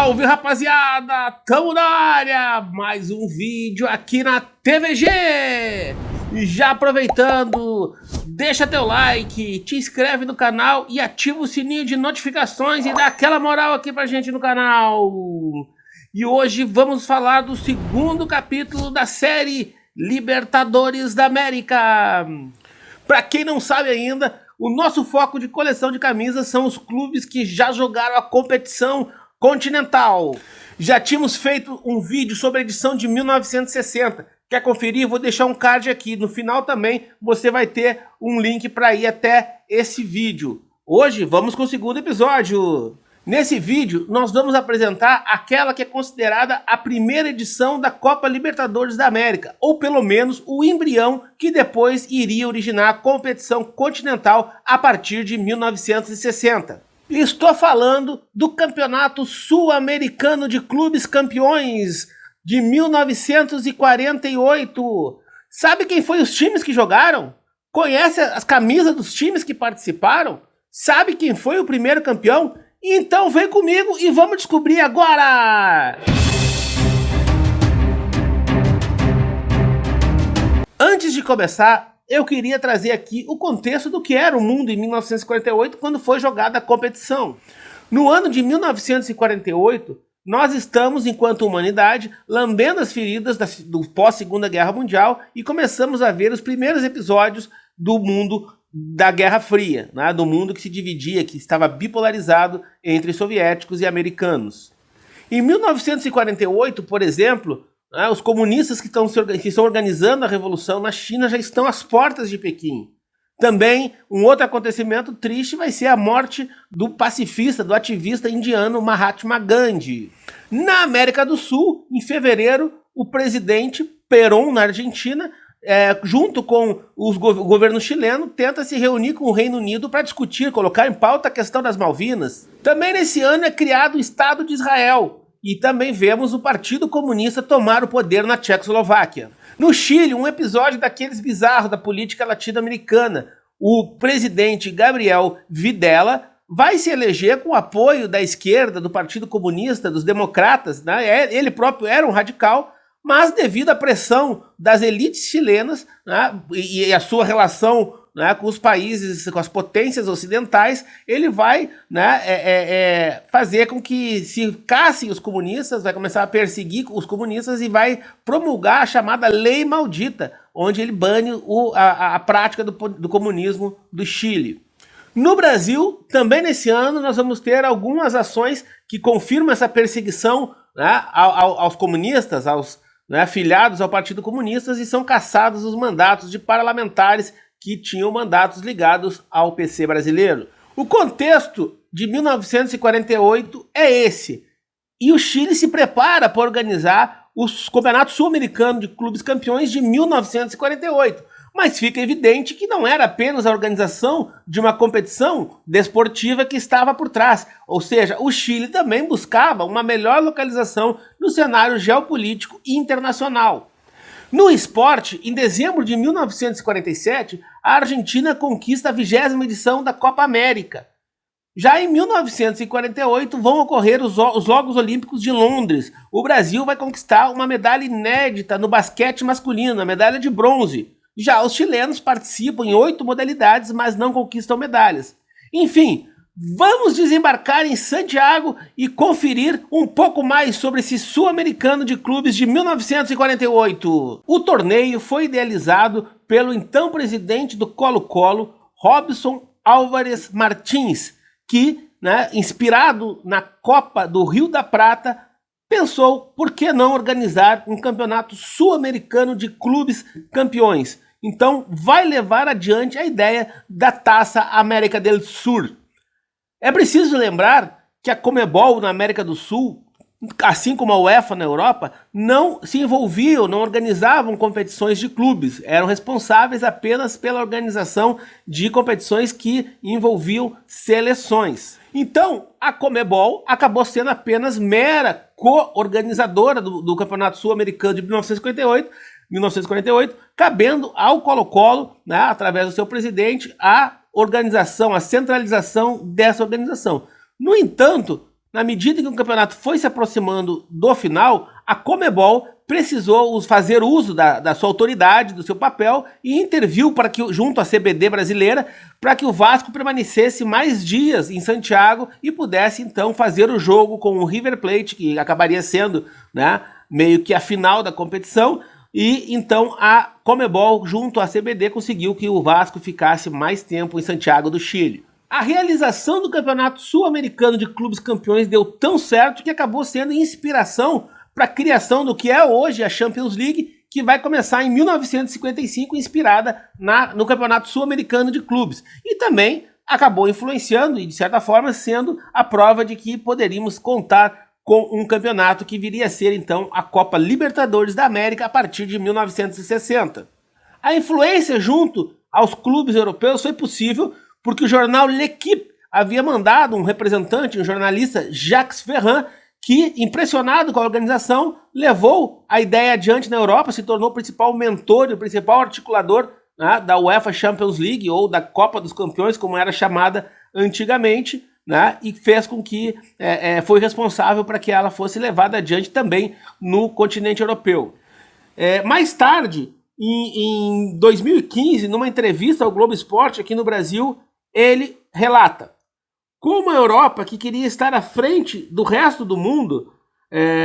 Salve, rapaziada! Tamo na área! Mais um vídeo aqui na TVG! E já aproveitando, deixa teu like, te inscreve no canal e ativa o sininho de notificações e dá aquela moral aqui pra gente no canal! E hoje vamos falar do segundo capítulo da série Libertadores da América! Pra quem não sabe ainda, o nosso foco de coleção de camisas são os clubes que já jogaram a competição continental. Já tínhamos feito um vídeo sobre a edição de 1960. Quer conferir? Vou deixar um card aqui. No final também você vai ter um link para ir até esse vídeo. Hoje vamos com o segundo episódio. Nesse vídeo nós vamos apresentar aquela que é considerada a primeira edição da Copa Libertadores da América, ou pelo menos o embrião que depois iria originar a competição continental a partir de 1960. Estou falando do Campeonato Sul-Americano de Clubes Campeões de 1948. Sabe quem foi os times que jogaram? Conhece as camisas dos times que participaram? Sabe quem foi o primeiro campeão? Então vem comigo e vamos descobrir agora! Antes de começar, eu queria trazer aqui o contexto do que era o mundo em 1948 quando foi jogada a competição. No ano de 1948, nós estamos, enquanto humanidade, lambendo as feridas do pós-Segunda Guerra Mundial e começamos a ver os primeiros episódios do mundo da Guerra Fria, né? Do mundo que se dividia, que estava bipolarizado entre soviéticos e americanos. Em 1948, por exemplo, os comunistas que estão organizando a revolução na China já estão às portas de Pequim. Também, um outro acontecimento triste vai ser a morte do pacifista, do ativista indiano Mahatma Gandhi. Na América do Sul, em fevereiro, o presidente Perón, na Argentina, junto com o governo chileno, tenta se reunir com o Reino Unido para discutir, colocar em pauta a questão das Malvinas. Também nesse ano é criado o Estado de Israel. E também vemos o Partido Comunista tomar o poder na Tchecoslováquia. No Chile, um episódio daqueles bizarros da política latino-americana. O presidente Gabriel Videla vai se eleger com o apoio da esquerda, do Partido Comunista, dos democratas, né? Ele próprio era um radical, mas devido à pressão das elites chilenas, né, e a sua relação, né, com os países, com as potências ocidentais, ele vai, né, fazer com que se cassem os comunistas, vai começar a perseguir os comunistas e vai promulgar a chamada Lei Maldita, onde ele bane a prática do comunismo do Chile. No Brasil, também nesse ano, nós vamos ter algumas ações que confirmam essa perseguição, né, aos comunistas, filiados ao Partido Comunista, e são cassados os mandatos de parlamentares que tinham mandatos ligados ao PC brasileiro. O contexto de 1948 é esse. E o Chile se prepara para organizar os Campeonatos Sul-Americanos de Clubes Campeões de 1948. Mas fica evidente que não era apenas a organização de uma competição desportiva que estava por trás. Ou seja, o Chile também buscava uma melhor localização no cenário geopolítico internacional. No esporte, em dezembro de 1947, a Argentina conquista a 20ª edição da Copa América. Já em 1948 vão ocorrer os Jogos Olímpicos de Londres. O Brasil vai conquistar uma medalha inédita no basquete masculino, a medalha de bronze. Já os chilenos participam em 8 modalidades, mas não conquistam medalhas. Enfim, vamos desembarcar em Santiago e conferir um pouco mais sobre esse sul-americano de clubes de 1948. O torneio foi idealizado pelo então presidente do Colo-Colo, Robson Álvares Martins, que, inspirado na Copa do Rio da Prata, pensou por que não organizar um campeonato sul-americano de clubes campeões. Então vai levar adiante a ideia da Taça América del Sur. É preciso lembrar que a Conmebol na América do Sul, assim como a UEFA na Europa, não se envolviam, não organizavam competições de clubes. Eram responsáveis apenas pela organização de competições que envolviam seleções. Então, a Conmebol acabou sendo apenas mera co-organizadora do Campeonato Sul-Americano de 1948, cabendo ao Colo-Colo, através do seu presidente, a organização, a centralização dessa organização. No entanto, na medida que o campeonato foi se aproximando do final, a Conmebol precisou fazer uso da sua autoridade, do seu papel, e interviu para que, junto à CBD brasileira, para que o Vasco permanecesse mais dias em Santiago e pudesse então fazer o jogo com o River Plate, que acabaria sendo, né, meio que a final da competição. E então a Conmebol, junto à CBD, conseguiu que o Vasco ficasse mais tempo em Santiago do Chile. A realização do Campeonato Sul-Americano de Clubes Campeões deu tão certo que acabou sendo inspiração para a criação do que é hoje a Champions League, que vai começar em 1955, inspirada no Campeonato Sul-Americano de Clubes. E também acabou influenciando e, de certa forma, sendo a prova de que poderíamos contar com um campeonato que viria a ser, então, a Copa Libertadores da América a partir de 1960. A influência junto aos clubes europeus foi possível porque o jornal L'Équipe havia mandado um representante, um jornalista, Jacques Ferrand, que, impressionado com a organização, levou a ideia adiante na Europa, se tornou o principal mentor e o principal articulador, né, da UEFA Champions League, ou da Copa dos Campeões, como era chamada antigamente, né, e fez com que foi responsável para que ela fosse levada adiante também no continente europeu. Mais tarde, em 2015, numa entrevista ao Globo Esporte aqui no Brasil, ele relata: como a Europa, que queria estar à frente do resto do mundo,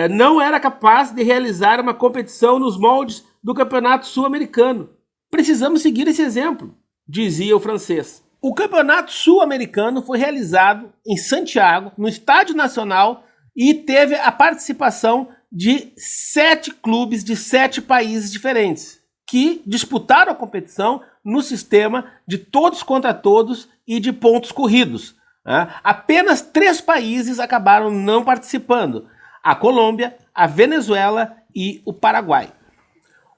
não era capaz de realizar uma competição nos moldes do Campeonato Sul-Americano. Precisamos seguir esse exemplo, dizia o francês. O Campeonato Sul-Americano foi realizado em Santiago, no Estádio Nacional, e teve a participação de 7 clubes de 7 países diferentes, que disputaram a competição no sistema de todos contra todos e de pontos corridos. Apenas 3 países acabaram não participando: a Colômbia, a Venezuela e o Paraguai.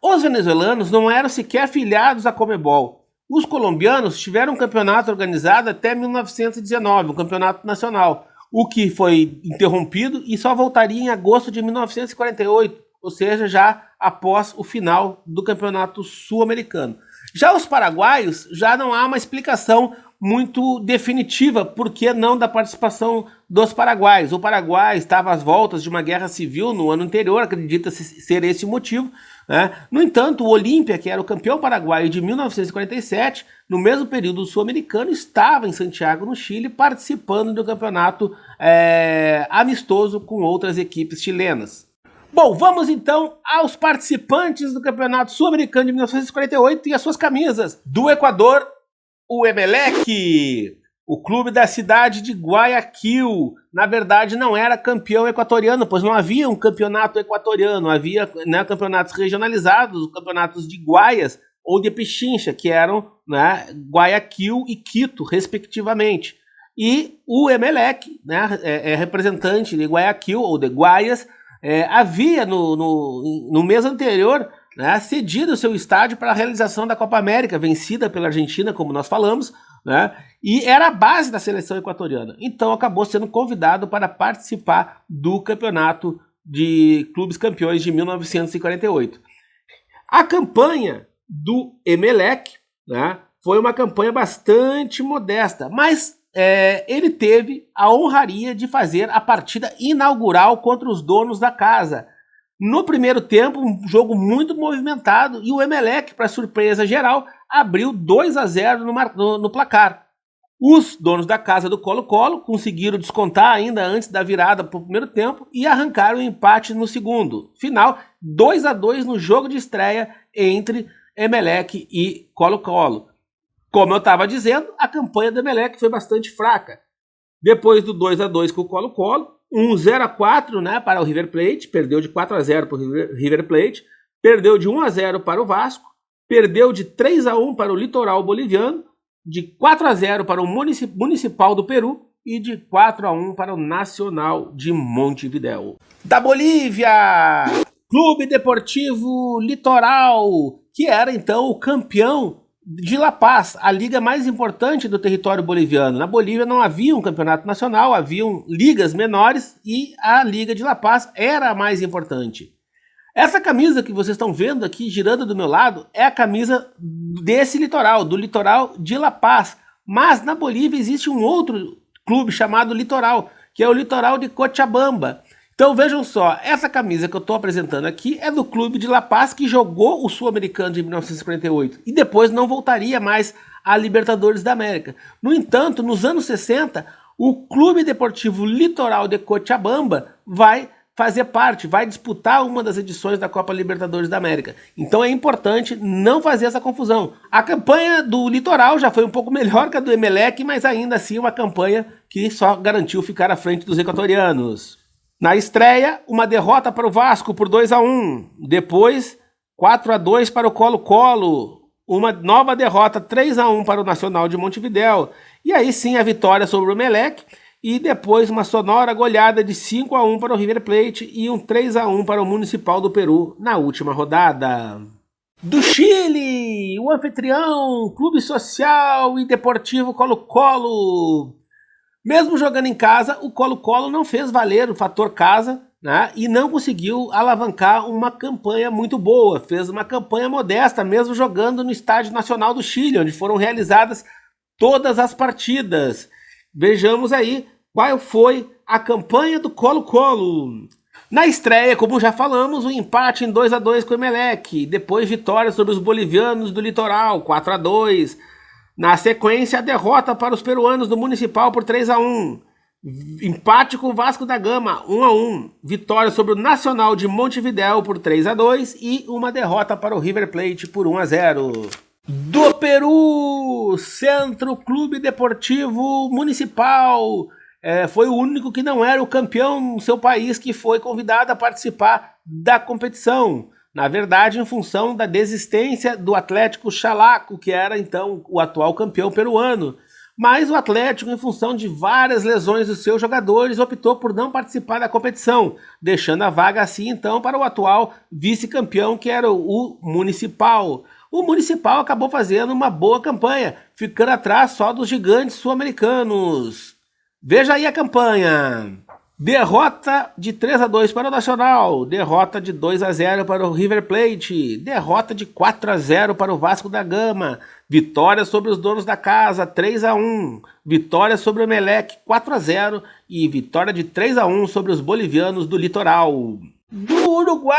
Os venezuelanos não eram sequer filiados à Conmebol. Os colombianos tiveram um campeonato organizado até 1919, um campeonato nacional, o que foi interrompido e só voltaria em agosto de 1948, ou seja, já após o final do Campeonato Sul-Americano. Já os paraguaios, já não há uma explicação muito definitiva por que não da participação dos paraguaios. O Paraguai estava às voltas de uma guerra civil no ano anterior, acredita-se ser esse o motivo, né? No entanto, o Olímpia, que era o campeão paraguaio de 1947, no mesmo período sul-americano, estava em Santiago, no Chile, participando do campeonato amistoso com outras equipes chilenas. Bom, vamos então aos participantes do Campeonato Sul-Americano de 1948 e as suas camisas. Do Equador, o Emelec, o clube da cidade de Guayaquil. Na verdade, não era campeão equatoriano, pois não havia um campeonato equatoriano, havia, né, campeonatos regionalizados, campeonatos de Guayas ou de Pichincha, que eram, né, Guayaquil e Quito, respectivamente. E o Emelec, né, representante de Guayaquil ou de Guayas, havia no mês anterior, né, cedido seu estádio para a realização da Copa América, vencida pela Argentina, como nós falamos, né, e era a base da seleção equatoriana. Então acabou sendo convidado para participar do Campeonato de Clubes Campeões de 1948. A campanha do Emelec, né, foi uma campanha bastante modesta, mas ele teve a honraria de fazer a partida inaugural contra os donos da casa. No primeiro tempo, um jogo muito movimentado, e o Emelec, para surpresa geral, abriu 2-0 no placar. Os donos da casa do Colo-Colo conseguiram descontar ainda antes da virada para o primeiro tempo e arrancaram o empate no segundo. Final, 2-2 no jogo de estreia entre Emelec e Colo-Colo. Como eu estava dizendo, a campanha do Emelec foi bastante fraca. Depois do 2-2 com o Colo-Colo, 0-4, né, para o River Plate, perdeu de 4-0 para o River Plate, perdeu de 1-0 para o Vasco, perdeu de 3-1 para o Litoral Boliviano, de 4-0 para o Municipal do Peru e de 4-1 para o Nacional de Montevidéu. Da Bolívia, Clube Deportivo Litoral, que era então o campeão de La Paz, a liga mais importante do território boliviano. Na Bolívia não havia um campeonato nacional, haviam ligas menores e a Liga de La Paz era a mais importante. Essa camisa que vocês estão vendo aqui girando do meu lado é a camisa desse litoral, do litoral de La Paz. Mas na Bolívia existe um outro clube chamado Litoral, que é o Litoral de Cochabamba. Então vejam só, essa camisa que eu estou apresentando aqui é do Clube de La Paz, que jogou o Sul-Americano de 1948 e depois não voltaria mais à Libertadores da América. No entanto, nos anos 60, o Clube Deportivo Litoral de Cochabamba vai fazer parte, vai disputar uma das edições da Copa Libertadores da América. Então é importante não fazer essa confusão. A campanha do Litoral já foi um pouco melhor que a do Emelec, mas ainda assim uma campanha que só garantiu ficar à frente dos equatorianos. Na estreia, uma derrota para o Vasco por 2-1. Depois, 4-2 para o Colo-Colo. Uma nova derrota, 3-1 para o Nacional de Montevidéu. E aí sim a vitória sobre o Emelec. E depois uma sonora goleada de 5-1 para o River Plate e um 3-1 para o Municipal do Peru na última rodada. Do Chile, o anfitrião, Clube Social e Deportivo Colo-Colo. Mesmo jogando em casa, o Colo-Colo não fez valer o fator casa, né, e não conseguiu alavancar uma campanha muito boa. Fez uma campanha modesta, mesmo jogando no Estádio Nacional do Chile, onde foram realizadas todas as partidas. Vejamos aí qual foi a campanha do Colo-Colo. Na estreia, como já falamos, o empate em 2-2 com o Emelec. Depois vitória sobre os bolivianos do Litoral, 4-2. Na sequência, a derrota para os peruanos do Municipal por 3-1. Empate com o Vasco da Gama, 1-1. Vitória sobre o Nacional de Montevidéu por 3-2. E uma derrota para o River Plate por 1-0. Do Peru, Centro Clube Deportivo Municipal. Foi o único que não era o campeão no seu país que foi convidado a participar da competição. Na verdade, em função da desistência do Atlético Chalaco, que era então o atual campeão peruano. Mas o Atlético, em função de várias lesões dos seus jogadores, optou por não participar da competição, deixando a vaga assim então para o atual vice-campeão, que era o Municipal. O Municipal acabou fazendo uma boa campanha, ficando atrás só dos gigantes sul-americanos. Veja aí a campanha. Derrota de 3-2 para o Nacional, derrota de 2-0 para o River Plate, derrota de 4-0 para o Vasco da Gama, vitória sobre os donos da casa, 3-1, vitória sobre o Emelec, 4-0 e vitória de 3-1 sobre os bolivianos do Litoral. Do Uruguai,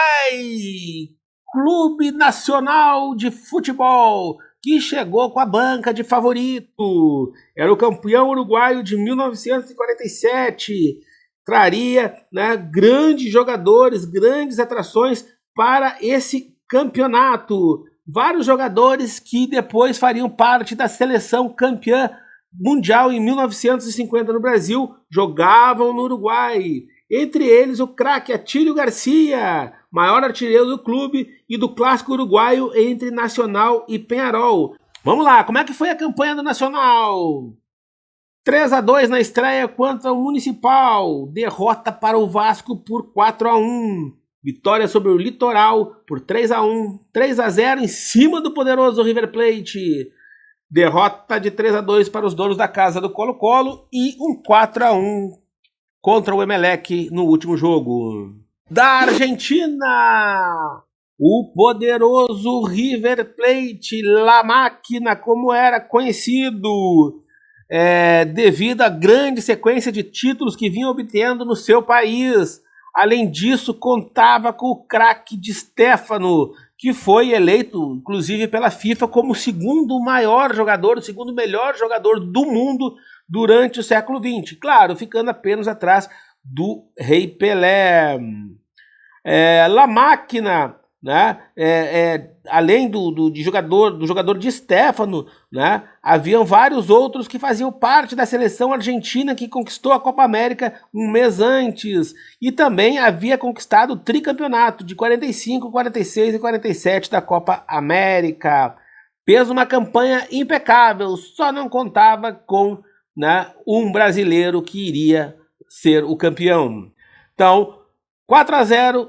Clube Nacional de Futebol, que chegou com a banca de favorito, era o campeão uruguaio de 1947, traria, né, grandes jogadores, grandes atrações para esse campeonato. Vários jogadores que depois fariam parte da seleção campeã mundial em 1950 no Brasil, jogavam no Uruguai. Entre eles o craque Atílio Garcia, maior artilheiro do clube e do clássico uruguaio entre Nacional e Peñarol. Vamos lá, como é que foi a campanha do Nacional? 3-2 na estreia contra o Municipal, derrota para o Vasco por 4-1, vitória sobre o Litoral por 3-1, 3-0 em cima do poderoso River Plate, derrota de 3-2 para os donos da casa do Colo-Colo e um 4-1 contra o Emelec no último jogo. Da Argentina, o poderoso River Plate, La Máquina, como era conhecido, devido à grande sequência de títulos que vinha obtendo no seu país. Além disso, contava com o craque Di Stéfano, que foi eleito, inclusive pela FIFA, como o segundo maior jogador, o segundo melhor jogador do mundo durante o século XX. Claro, ficando apenas atrás do Rei Pelé. La Máquina, né? Além do jogador Di Stéfano, né? Haviam vários outros que faziam parte da seleção argentina que conquistou a Copa América um mês antes e também havia conquistado o tricampeonato de 45, 46 e 47 da Copa América. Fez uma campanha impecável, só não contava com, né, um brasileiro que iria ser o campeão. Então, 4-0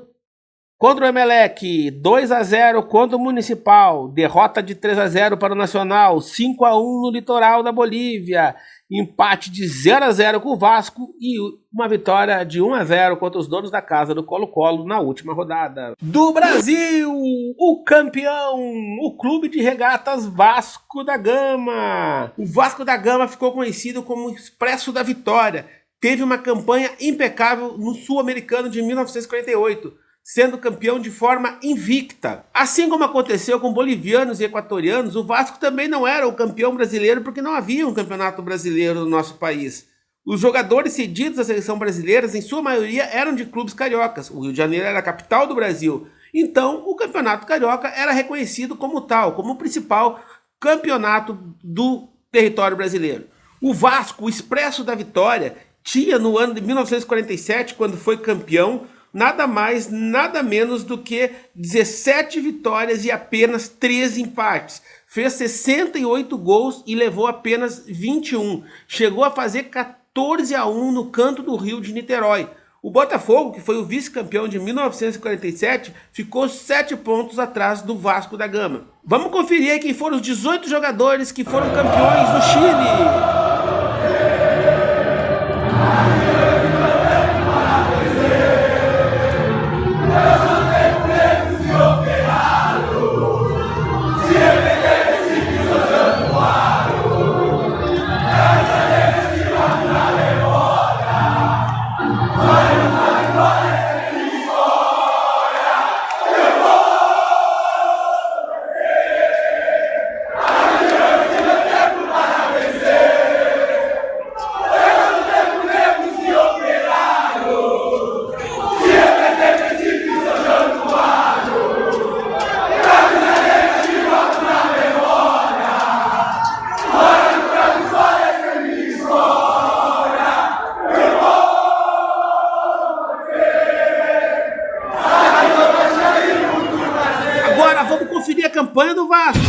contra o Emelec, 2-0 contra o Municipal, derrota de 3-0 para o Nacional, 5-1 no Litoral da Bolívia, empate de 0-0 com o Vasco e uma vitória de 1-0 contra os donos da casa do Colo-Colo na última rodada. Do Brasil, o campeão, o Clube de Regatas Vasco da Gama. O Vasco da Gama ficou conhecido como o Expresso da Vitória. teve uma campanha impecável no Sul-Americano de 1948, sendo campeão de forma invicta. Assim como aconteceu com bolivianos e equatorianos, o Vasco também não era o campeão brasileiro porque não havia um campeonato brasileiro no nosso país. Os jogadores cedidos à seleção brasileira, em sua maioria, eram de clubes cariocas. O Rio de Janeiro era a capital do Brasil. Então, o Campeonato Carioca era reconhecido como tal, como o principal campeonato do território brasileiro. O Vasco, o expresso da vitória, tinha no ano de 1947, quando foi campeão, nada mais, nada menos do que 17 vitórias e apenas 13 empates. Fez 68 gols e levou apenas 21. Chegou a fazer 14-1 no Canto do Rio de Niterói. O Botafogo, que foi o vice-campeão de 1947, ficou 7 pontos atrás do Vasco da Gama. Vamos conferir aí quem foram os 18 jogadores que foram campeões do Chile. Vamos conferir a campanha do Vasco.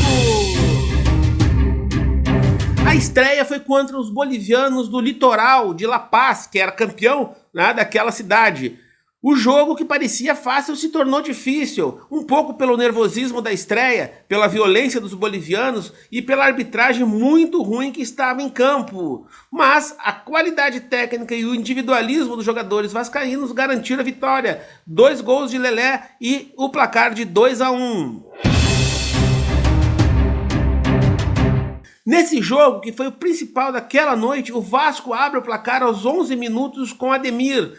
A estreia foi contra os bolivianos do litoral de La Paz, que era campeão, né, daquela cidade. O jogo que parecia fácil se tornou difícil, um pouco pelo nervosismo da estreia, pela violência dos bolivianos e pela arbitragem muito ruim que estava em campo. Mas a qualidade técnica e o individualismo dos jogadores vascaínos garantiram a vitória. 2 gols de Lelé e o placar de 2-1. Nesse jogo, que foi o principal daquela noite, o Vasco abre o placar aos 11 minutos com Ademir.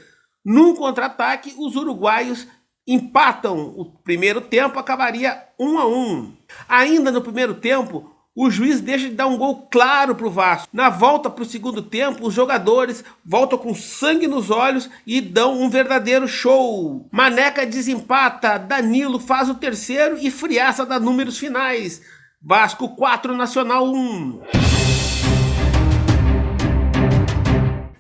Num contra-ataque, os uruguaios empatam. O primeiro tempo acabaria 1-1. Ainda no primeiro tempo, o juiz deixa de dar um gol claro para o Vasco. Na volta para o segundo tempo, os jogadores voltam com sangue nos olhos e dão um verdadeiro show. Maneca desempata, Danilo faz o terceiro e Friaça dá números finais. Vasco 4, Nacional 1.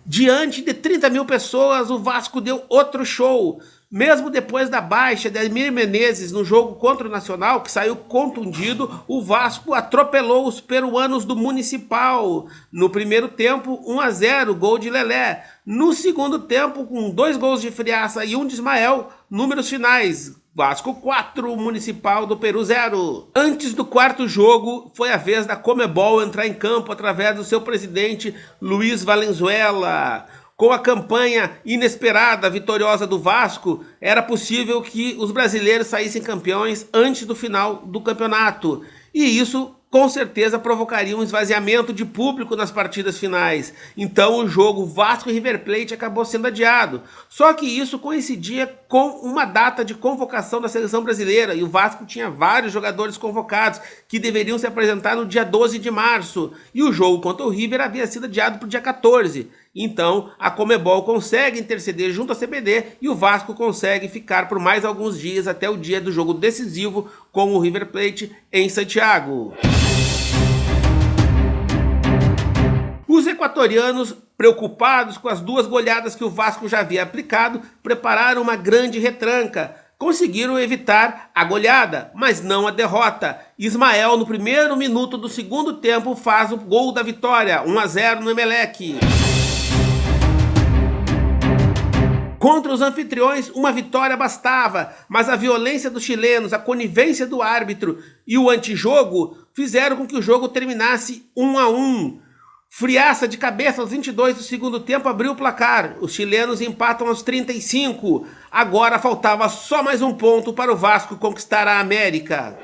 Diante de 30 mil pessoas, o Vasco deu outro show. Mesmo depois da baixa de Ademir Menezes no jogo contra o Nacional, que saiu contundido, o Vasco atropelou os peruanos do Municipal. No primeiro tempo, 1-0, gol de Lelé. No segundo tempo, com 2 gols de Friaça e 1 de Ismael, números finais. Vasco 4, Municipal do Peru 0. Antes do quarto jogo, foi a vez da Comebol entrar em campo através do seu presidente Luiz Valenzuela. Com a campanha inesperada, vitoriosa do Vasco, era possível que os brasileiros saíssem campeões antes do final do campeonato. E isso, com certeza, provocaria um esvaziamento de público nas partidas finais. Então o jogo Vasco e River Plate acabou sendo adiado. Só que isso coincidia com uma data de convocação da seleção brasileira, e o Vasco tinha vários jogadores convocados que deveriam se apresentar no dia 12 de março. E o jogo contra o River havia sido adiado para o dia 14. Então a Comebol consegue interceder junto à CBD e o Vasco consegue ficar por mais alguns dias até o dia do jogo decisivo com o River Plate em Santiago. Os equatorianos, preocupados com as 2 goleadas que o Vasco já havia aplicado, prepararam uma grande retranca. Conseguiram evitar a goleada, mas não a derrota. Ismael, no primeiro minuto do segundo tempo, faz o gol da vitória, 1-0 no Emelec. Contra os anfitriões, uma vitória bastava, mas a violência dos chilenos, a conivência do árbitro e o antijogo fizeram com que o jogo terminasse 1-1. Friaça de cabeça aos 22 do segundo tempo abriu o placar. Os chilenos empatam aos 35. Agora faltava só mais um ponto para o Vasco conquistar a América.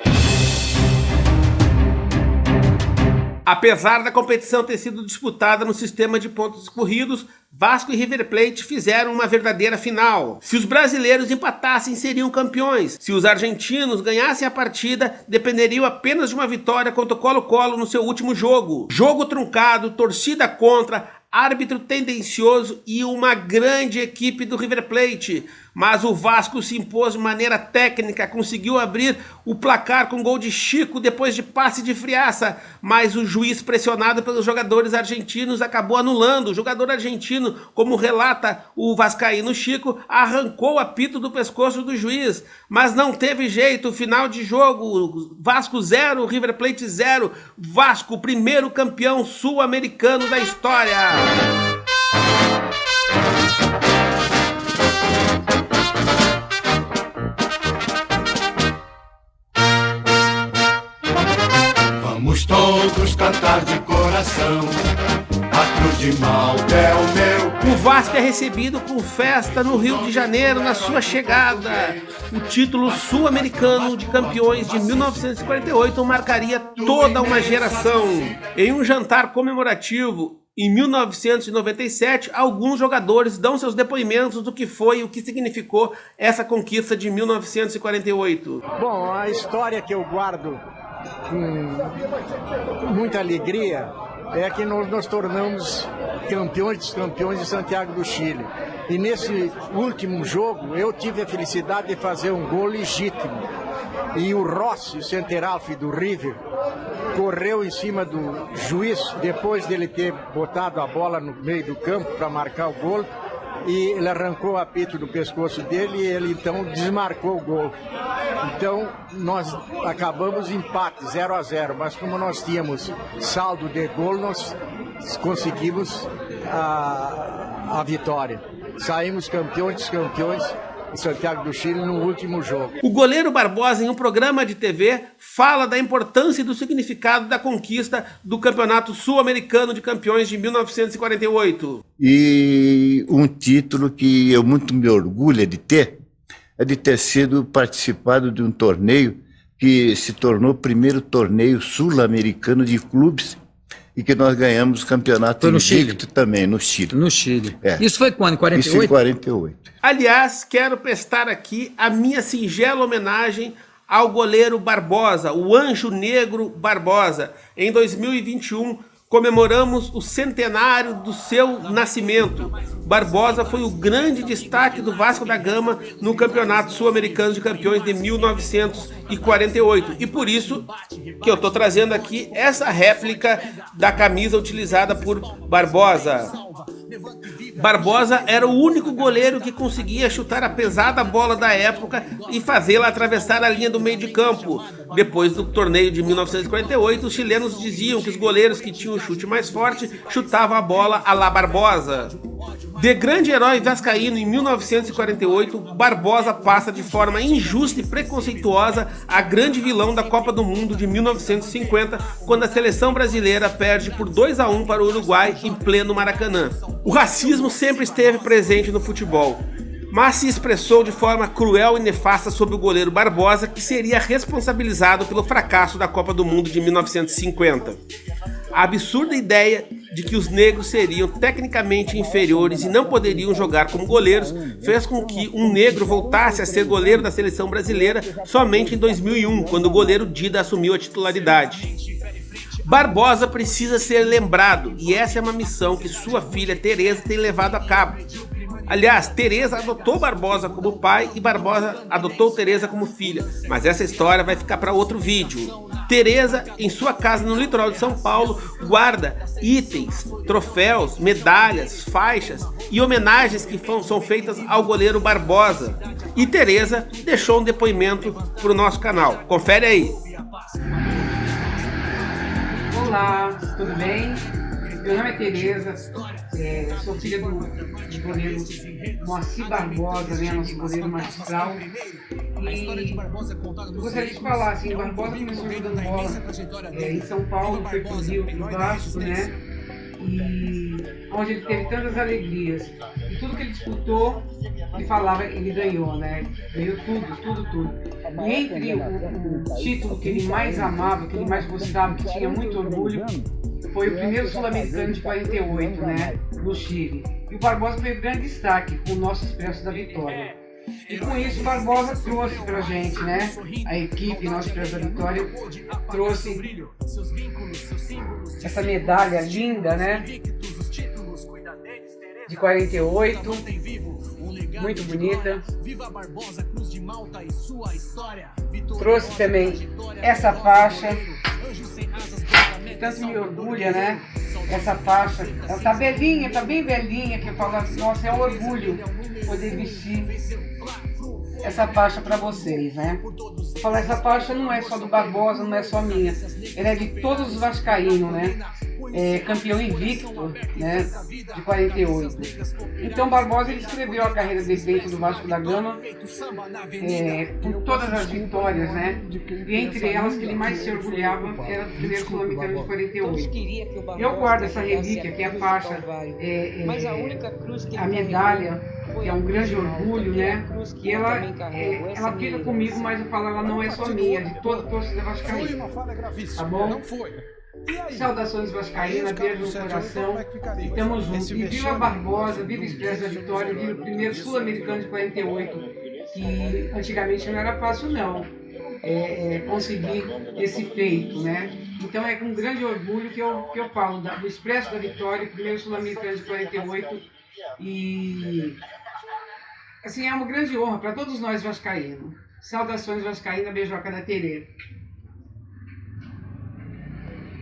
Apesar da competição ter sido disputada no sistema de pontos corridos, Vasco e River Plate fizeram uma verdadeira final. Se os brasileiros empatassem, seriam campeões. Se os argentinos ganhassem a partida, dependeriam apenas de uma vitória contra o Colo-Colo no seu último jogo. Jogo truncado, torcida contra, árbitro tendencioso e uma grande equipe do River Plate. Mas o Vasco se impôs de maneira técnica, conseguiu abrir o placar com gol de Chico depois de passe de Friaça, mas o juiz, pressionado pelos jogadores argentinos, acabou anulando. O jogador argentino, como relata o vascaíno Chico, arrancou o apito do pescoço do juiz, mas não teve jeito. Final de jogo, Vasco 0, River Plate 0, Vasco, primeiro campeão sul-americano da história. Vamos todos cantar de coração, a cruz de Malta é o meu. O Vasco é recebido com festa no Rio de Janeiro na sua chegada. O título sul-americano de campeões de 1948 marcaria toda uma geração. Em um jantar comemorativo, em 1997, alguns jogadores dão seus depoimentos do que foi e o que significou essa conquista de 1948. Bom, a história que eu guardo com muita alegria é que nós nos tornamos campeões dos campeões de Santiago do Chile. E nesse último jogo eu tive a felicidade de fazer um gol legítimo. E o Rossi, o center-half do River, correu em cima do juiz depois dele ter botado a bola no meio do campo para marcar o gol. E ele arrancou o apito do pescoço dele e ele então desmarcou o gol. Então nós acabamos empate 0-0, mas como nós tínhamos saldo de gol, nós conseguimos a vitória. Saímos campeões dos campeões em Santiago do Chile no último jogo. O goleiro Barbosa, em um programa de TV, fala da importância e do significado da conquista do Campeonato Sul-Americano de Campeões de 1948. E um título que eu muito me orgulho de ter, é de ter sido participado de um torneio que se tornou o primeiro torneio sul-americano de clubes e que nós ganhamos o campeonato invicto também, no Chile. No Chile. É. Isso foi quando? 48? Isso em 48. Aliás, quero prestar aqui a minha singela homenagem ao goleiro Barbosa, o Anjo Negro Barbosa. Em 2021, comemoramos o centenário do seu nascimento. Barbosa foi o grande destaque do Vasco da Gama no Campeonato Sul-Americano de Campeões de 1948. E por isso que eu estou trazendo aqui essa réplica da camisa utilizada por Barbosa. Barbosa era o único goleiro que conseguia chutar a pesada bola da época e fazê-la atravessar a linha do meio de campo. Depois do torneio de 1948, os chilenos diziam que os goleiros que tinham o chute mais forte chutavam a bola à la Barbosa. De grande herói vascaíno em 1948, Barbosa passa de forma injusta e preconceituosa a grande vilão da Copa do Mundo de 1950, quando a seleção brasileira perde por 2-1 para o Uruguai em pleno Maracanã. O racismo sempre esteve presente no futebol, mas se expressou de forma cruel e nefasta sobre o goleiro Barbosa, que seria responsabilizado pelo fracasso da Copa do Mundo de 1950. A absurda ideia de que os negros seriam tecnicamente inferiores e não poderiam jogar como goleiros fez com que um negro voltasse a ser goleiro da seleção brasileira somente em 2001, quando o goleiro Dida assumiu a titularidade. Barbosa precisa ser lembrado, e essa é uma missão que sua filha Tereza tem levado a cabo. Aliás, Tereza adotou Barbosa como pai e Barbosa adotou Tereza como filha, mas essa história vai ficar para outro vídeo. Tereza, em sua casa no litoral de São Paulo, guarda itens, troféus, medalhas, faixas e homenagens que são feitas ao goleiro Barbosa. E Tereza deixou um depoimento para o nosso canal. Confere aí. Olá, tudo bem? Meu nome é Tereza, sou filha do goleiro Moacir Barbosa, né, nosso goleiro magistral. E gostaria de falar, assim, Barbosa começou jogando bola em São Paulo, foi pro Rio, pro Vasco, né? e onde ele teve tantas alegrias. E tudo que ele disputou, ele falava, ele ganhou, né? Ganhou tudo. E entre o título que ele mais amava, que ele mais gostava, que tinha muito orgulho, foi o primeiro sul-americano de 48, né? No Chile. E o Barbosa foi o grande destaque com o nosso Expresso da Vitória. E com isso o Barbosa trouxe pra gente, né? A equipe Nosso Expresso da Vitória trouxe essa medalha linda, né? De 48, muito bonita. Trouxe também essa faixa, que tanto me orgulha, né? Essa faixa, ela tá velhinha, tá bem velhinha, que eu falo, nossa, é um orgulho poder vestir essa faixa para vocês, né? Falar, essa faixa não é só do Barbosa, não é só minha, ela é de todos os vascaínos, né? Campeão invicto, né? De 48. Então Barbosa, ele escreveu a carreira dele dentro do Vasco da Gama, com todas as vitórias, né? E entre elas que ele mais se orgulhava era o primeiro sul-americano de 48. Eu guardo essa relíquia, que é a faixa, a medalha, que é um grande orgulho, né? E ela fica comigo, mas eu falo, ela não é só minha, é de toda a torcida vascaína. Tá bom? Saudações vascaínas, beijo no coração, e tamo junto. E viva Barbosa, viva o Expresso da Vitória, viva o primeiro sul-americano de 48, que antigamente não era fácil não, conseguir esse feito, né? Então é com grande orgulho que eu falo do Expresso da Vitória, primeiro sul-americano de 48, e assim, é uma grande honra para todos nós vascaínos. Saudações vascaínas, beijoca da Terê.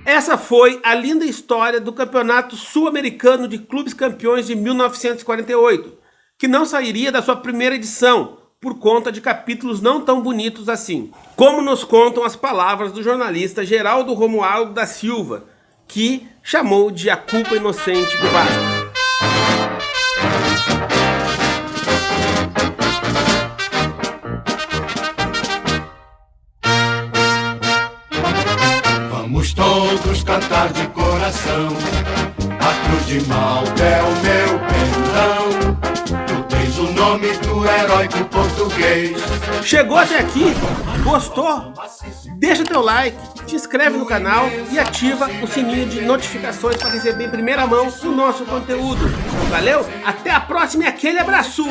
Essa foi a linda história do Campeonato Sul-Americano de Clubes Campeões de 1948, que não sairia da sua primeira edição, por conta de capítulos não tão bonitos assim, como nos contam as palavras do jornalista Geraldo Romualdo da Silva, que chamou de a culpa inocente do Vasco. Vamos todos cantar de coração, a cruz de Malta é o meu pendão. Tu tens o nome do heróico português. Chegou até aqui? Gostou? Deixa teu like, te inscreve no canal e ativa o sininho de notificações para receber em primeira mão o nosso conteúdo. Valeu? Até a próxima e aquele abraço!